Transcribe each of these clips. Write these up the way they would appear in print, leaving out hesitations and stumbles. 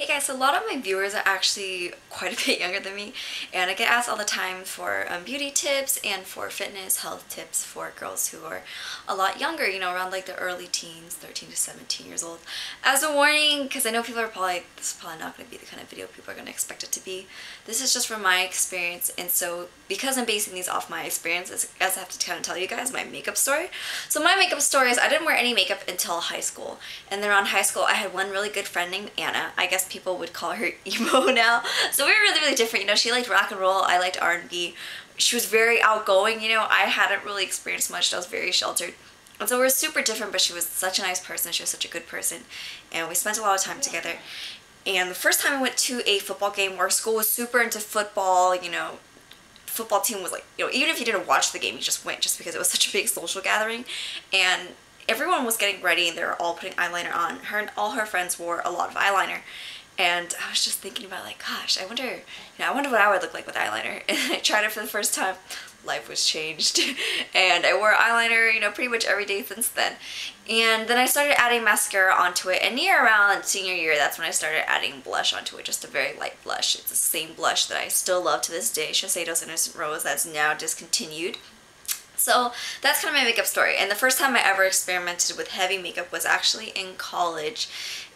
Hey guys, so a lot of my viewers are actually quite a bit younger than me, and I get asked all the time for beauty tips and for fitness health tips for girls who are a lot younger, around like the early teens, 13 to 17 years old. As a warning, because I know people are probably like, this is probably not going to be the kind of video people are going to expect it to be. This is just from my experience, and so because I'm basing these off my experiences, I have to kind of tell you guys my makeup story. So my makeup story is I didn't wear any makeup until high school, and then around high school I had one really good friend named Anna. I guess people would call her emo now. So we were really different, she liked rock and roll, I liked R&B. She was very outgoing, I hadn't really experienced much, I was very sheltered. And so we were super different, but she was such a nice person, she was such a good person, and we spent a lot of time together. And the first time I went to a football game, our school was super into football, football team was like, even if you didn't watch the game, you just went just because it was such a big social gathering. And everyone was getting ready and they were all putting eyeliner on. Her and all her friends wore a lot of eyeliner. And I was just thinking about like, gosh, I wonder what I would look like with eyeliner. And I tried it for the first time. Life was changed. And I wore eyeliner, pretty much every day since then. And then I started adding mascara onto it. And near around senior year, that's when I started adding blush onto it. Just a very light blush. It's the same blush that I still love to this day. Shiseido's Innocent Rose, that's now discontinued. So that's kind of my makeup story. And the first time I ever experimented with heavy makeup was actually in college.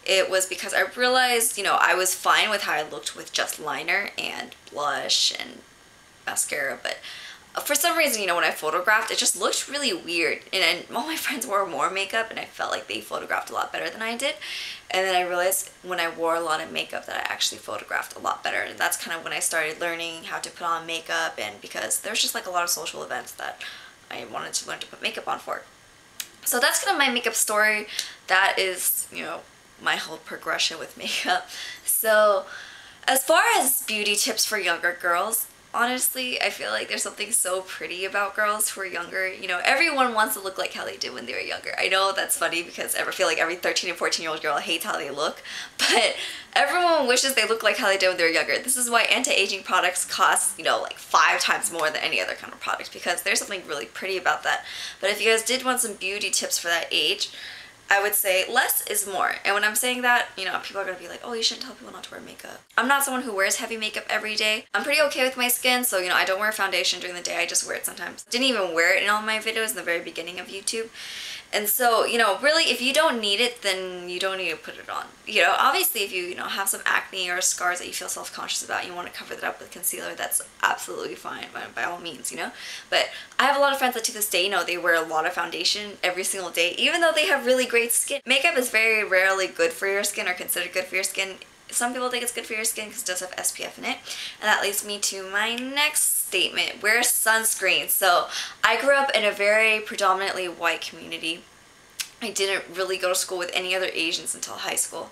It was because I realized, I was fine with how I looked with just liner and blush and mascara, but for some reason, when I photographed, it just looked really weird. And all my friends wore more makeup and I felt like they photographed a lot better than I did. And then I realized when I wore a lot of makeup that I actually photographed a lot better. And that's kind of when I started learning how to put on makeup, and because there's just like a lot of social events that I wanted to learn to put makeup on for. So that's kind of my makeup story. That is, my whole progression with makeup. So as far as beauty tips for younger girls, honestly, I feel like there's something so pretty about girls who are younger. Everyone wants to look like how they did when they were younger. I know that's funny because I feel like every 13 and 14-year-old girl hates how they look, but everyone wishes they look like how they did when they were younger. This is why anti-aging products cost, like 5 times more than any other kind of product, because there's something really pretty about that. But if you guys did want some beauty tips for that age, I would say less is more. And when I'm saying that, people are going to be like, oh, you shouldn't tell people not to wear makeup. I'm not someone who wears heavy makeup every day. I'm pretty okay with my skin, so, I don't wear foundation during the day. I just wear it sometimes. Didn't even wear it in all my videos in the very beginning of YouTube. And so, really, if you don't need it, then you don't need to put it on. Obviously, if you, have some acne or scars that you feel self-conscious about, you want to cover that up with concealer, that's absolutely fine, by all means, But I have a lot of friends that to this day, they wear a lot of foundation every single day, even though they have really great skin. Makeup is very rarely good for your skin or considered good for your skin. Some people think it's good for your skin because it does have SPF in it. And that leads me to my next statement. Wear sunscreen. So I grew up in a very predominantly white community. I didn't really go to school with any other Asians until high school.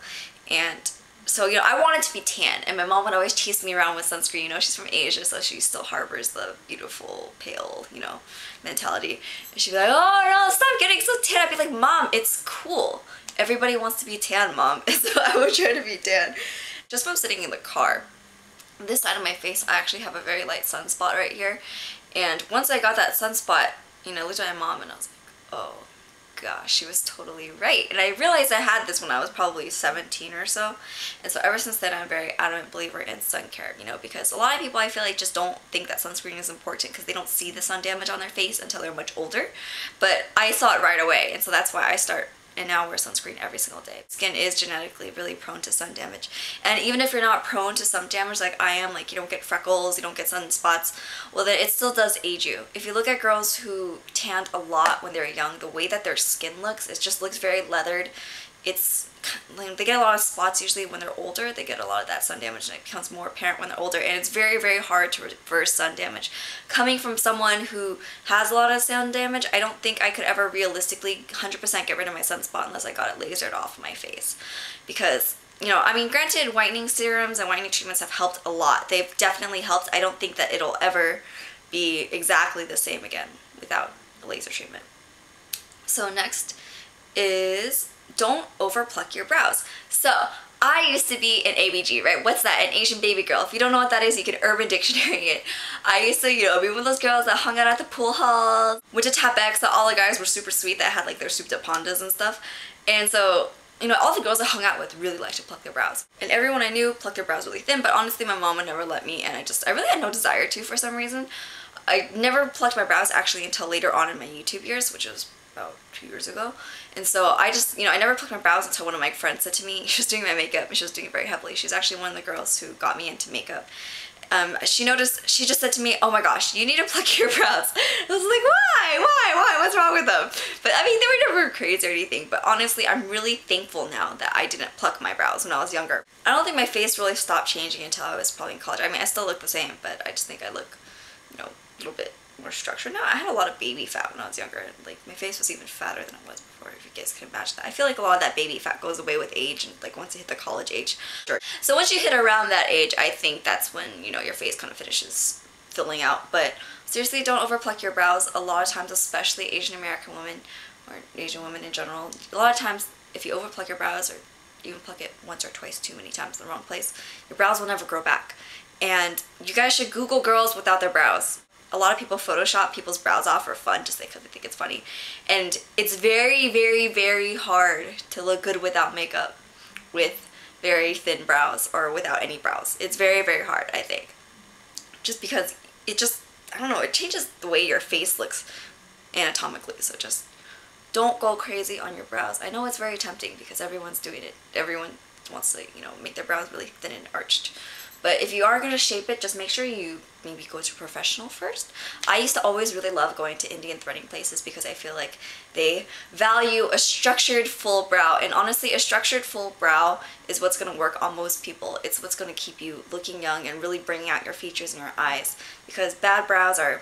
And so, I wanted to be tan. And my mom would always chase me around with sunscreen. She's from Asia, so she still harbors the beautiful, pale, mentality. And she'd be like, oh no, stop getting so tan. I'd be like, Mom, it's cool. Everybody wants to be tan, Mom. And so I would try to be tan. Just from sitting in the car, this side of my face, I actually have a very light sunspot right here. And once I got that sunspot, I looked at my mom and I was like, oh gosh, she was totally right. And I realized I had this when I was probably 17 or so. And so ever since then, I'm a very adamant believer in sun care, because a lot of people I feel like just don't think that sunscreen is important because they don't see the sun damage on their face until they're much older. But I saw it right away, and so that's why I start and now wear sunscreen every single day. Skin is genetically really prone to sun damage. And even if you're not prone to sun damage like I am, like you don't get freckles, you don't get sunspots, well then it still does age you. If you look at girls who tanned a lot when they were young, the way that their skin looks, it just looks very leathered. They get a lot of spots usually when they're older. They get a lot of that sun damage and it becomes more apparent when they're older, and it's very, very hard to reverse sun damage. Coming from someone who has a lot of sun damage, I don't think I could ever realistically 100% get rid of my sunspot unless I got it lasered off my face. Because, granted, whitening serums and whitening treatments have helped a lot. They've definitely helped. I don't think that it'll ever be exactly the same again without a laser treatment. So next is don't over pluck your brows. So I used to be an ABG, right? What's that? An Asian baby girl. If you don't know what that is, you can Urban Dictionary it. I used to, be one of those girls that hung out at the pool halls, went to Tap X, that all the guys were super sweet, that had like their souped up pandas and stuff. And so you know, all the girls I hung out with really liked to pluck their brows. And everyone I knew plucked their brows really thin, but honestly my mom would never let me, and I really had no desire to for some reason. I never plucked my brows actually until later on in my YouTube years, which was about 2 years ago. And so I just, you know, I never plucked my brows until one of my friends said to me, she was doing my makeup and she was doing it very heavily. She's actually one of the girls who got me into makeup. She noticed, she just said to me, oh my gosh, you need to pluck your brows. I was like, why, what's wrong with them? But I mean, they were never crazy or anything, but honestly, I'm really thankful now that I didn't pluck my brows when I was younger. I don't think my face really stopped changing until I was probably in college. I mean, I still look the same, but I just think I look, you know, a little bit more structured now. I had a lot of baby fat when I was younger. Like, my face was even fatter than it was before, if you guys can imagine that. I feel like a lot of that baby fat goes away with age, and like once you hit the college age. So once you hit around that age, I think that's when, you know, your face kind of finishes filling out. But seriously, don't overpluck your brows. A lot of times, especially Asian American women, or Asian women in general, a lot of times if you overpluck your brows, or even pluck it once or twice too many times in the wrong place, your brows will never grow back. And you guys should Google girls without their brows. A lot of people Photoshop people's brows off for fun just because they think it's funny. And it's very, very, very hard to look good without makeup with very thin brows or without any brows. It's very, very hard, I think. Just because it just, I don't know, it changes the way your face looks anatomically. So just don't go crazy on your brows. I know it's very tempting because everyone's doing it. Everyone wants to, you know, make their brows really thin and arched. But if you are going to shape it, just make sure you maybe go to a professional first. I used to always really love going to Indian threading places because I feel like they value a structured full brow. And honestly, a structured full brow is what's going to work on most people. It's what's going to keep you looking young and really bringing out your features in your eyes, because bad brows are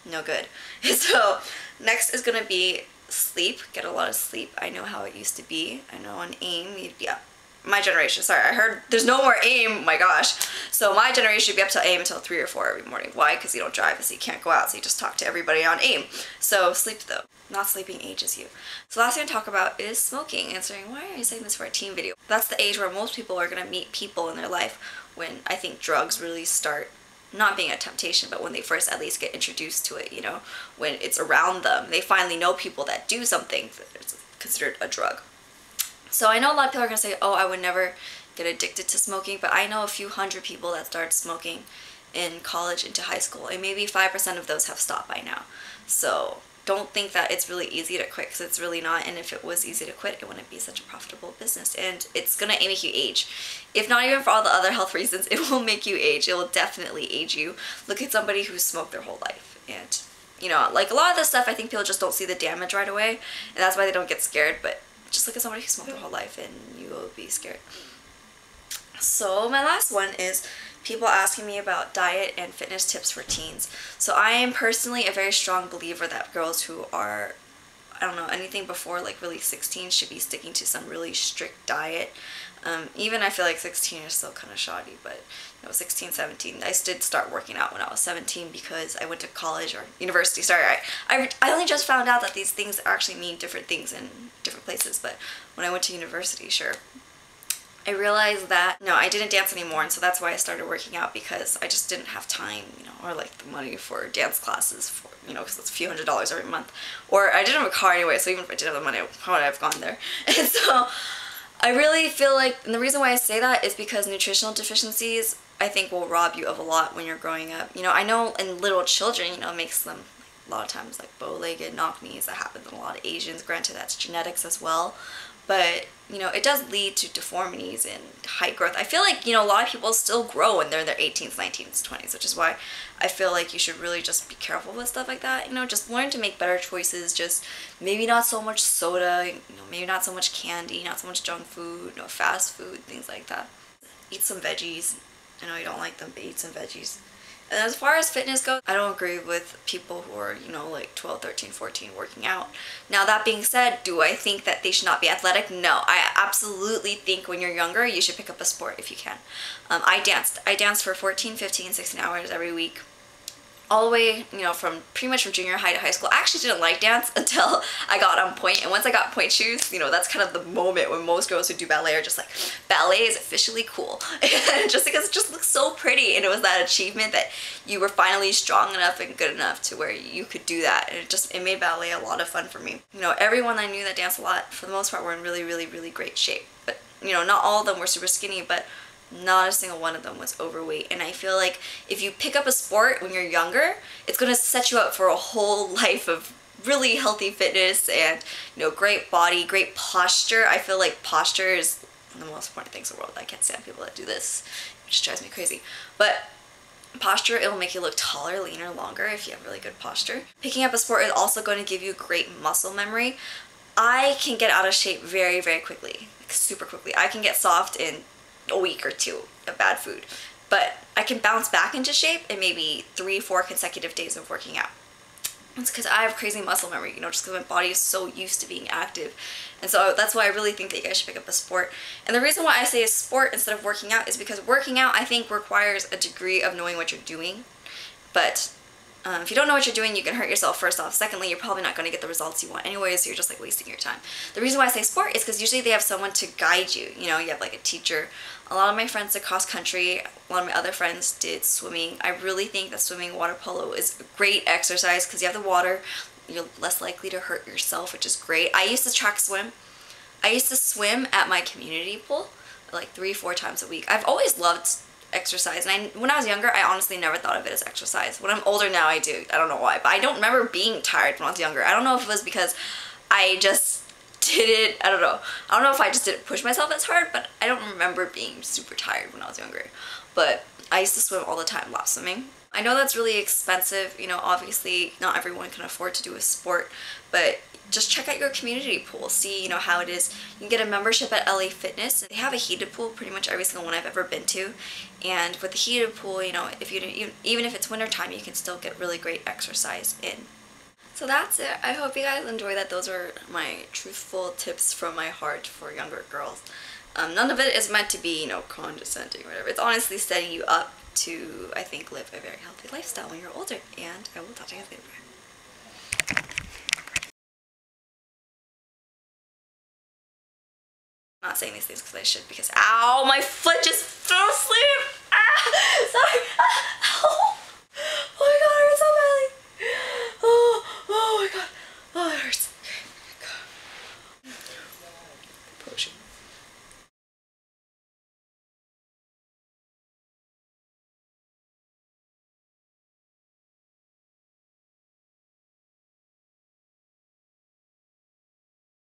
no good. So next is going to be sleep. Get a lot of sleep. I know how it used to be. I know on AIM you'd be up. My generation, sorry, I heard there's no more AIM, my gosh. So my generation would be up till AIM until 3 or 4 every morning. Why? Because you don't drive, so you can't go out, so you just talk to everybody on AIM. So sleep though. Not sleeping ages you. So last thing to talk about is smoking. Answering, why are you saying this for a teen video? That's the age where most people are going to meet people in their life when I think drugs really start not being a temptation, but when they first at least get introduced to it, you know, when it's around them. They finally know people that do something that's considered a drug. So I know a lot of people are going to say, oh, I would never get addicted to smoking, but I know a few hundred people that started smoking in college into high school, and maybe 5% of those have stopped by now. So don't think that it's really easy to quit, because it's really not, and if it was easy to quit, it wouldn't be such a profitable business, and it's going to make you age. If not even for all the other health reasons, it will make you age. It will definitely age you. Look at somebody who's smoked their whole life, and you know, like a lot of this stuff, I think people just don't see the damage right away, and that's why they don't get scared, but just look at somebody who smoked their whole life and you will be scared. So my last one is people asking me about diet and fitness tips for teens. So I am personally a very strong believer that girls who are, I don't know, anything before like really 16 should be sticking to some really strict diet. Even I feel like 16 is still kind of shoddy, but you know, 16, 17. I did start working out when I was 17 because I went to college or university. Sorry, I only just found out that these things actually mean different things in different places, but when I went to university, sure. I realized that, no, I didn't dance anymore, and so that's why I started working out, because I just didn't have time, you know, or like the money for dance classes, for, you know, because it's a few $100s every month. Or I didn't have a car anyway, so even if I did have the money, how would I have gone there? And so I really feel like, and the reason why I say that is because nutritional deficiencies, I think, will rob you of a lot when you're growing up. You know, I know in little children, you know, it makes them like, a lot of times like bow-legged, knock-knees. That happens in a lot of Asians. Granted, that's genetics as well. But, you know, it does lead to deformities and height growth. I feel like, you know, a lot of people still grow when they're in their 18s, 19s, 20s, which is why I feel like you should really just be careful with stuff like that. You know, just learn to make better choices. Just maybe not so much soda, you know, maybe not so much candy, not so much junk food, no fast food, things like that. Eat some veggies. I know you don't like them, but eat some veggies. And as far as fitness goes, I don't agree with people who are, you know, like 12, 13, 14 working out. Now, that being said, do I think that they should not be athletic? No. I absolutely think when you're younger, you should pick up a sport if you can. I danced for 14, 15, 16 hours every week. all the way, you know, from pretty much from junior high to high school. I actually didn't like dance until I got on pointe, and once I got pointe shoes, you know, that's kind of the moment when most girls who do ballet are just like, ballet is officially cool. Just because it just looks so pretty, and it was that achievement that you were finally strong enough and good enough to where you could do that, and it made ballet a lot of fun for me. You know, everyone I knew that danced a lot, for the most part, were in really, really, really great shape. But, you know, not all of them were super skinny, but not a single one of them was overweight. And I feel like if you pick up a sport when you're younger, it's going to set you up for a whole life of really healthy fitness and, you know, great body, great posture. I feel like posture is one of the most important things in the world. I can't stand people that do this. It just drives me crazy. But posture, it'll make you look taller, leaner, longer if you have really good posture. Picking up a sport is also going to give you great muscle memory. I can get out of shape very, very quickly, like super quickly. I can get soft in a week or two of bad food, but I can bounce back into shape in maybe 3-4 consecutive days of working out. It's because I have crazy muscle memory, you know, just because my body is so used to being active. And so that's why I really think that you guys should pick up a sport. And the reason why I say a sport instead of working out is because working out, I think, requires a degree of knowing what you're doing. But if you don't know what you're doing, you can hurt yourself, first off. Secondly, you're probably not going to get the results you want anyways, so you're just like wasting your time. The reason why I say sport is because usually they have someone to guide you. You know, you have like a teacher. A lot of my friends did cross country. A lot of my other friends did swimming. I really think that swimming, water polo is a great exercise because you have the water. You're less likely to hurt yourself, which is great. I used to track swim. I used to swim at my community pool like 3-4 times a week. I've always loved exercise, and when I was younger, I honestly never thought of it as exercise. When I'm older now, I do. I don't know why, but I don't remember being tired when I was younger. I don't know if it was because I just didn't, I don't know. I don't know if I just didn't push myself as hard, but I don't remember being super tired when I was younger. But I used to swim all the time, lap swimming. I know that's really expensive, you know, obviously not everyone can afford to do a sport, but just check out your community pool, see, you know, how it is. You can get a membership at LA Fitness. They have a heated pool, pretty much every single one I've ever been to. And with the heated pool, you know, if you even if it's winter time, you can still get really great exercise in. So that's it. I hope you guys enjoy that. Those are my truthful tips from my heart for younger girls. None of it is meant to be, you know, condescending or whatever. It's honestly setting you up to, I think, live a very healthy lifestyle when you're older. And I will talk to you guys later. I'm not saying these things because I should, because ow, my foot just fell asleep. Ah, sorry. Ah, ow.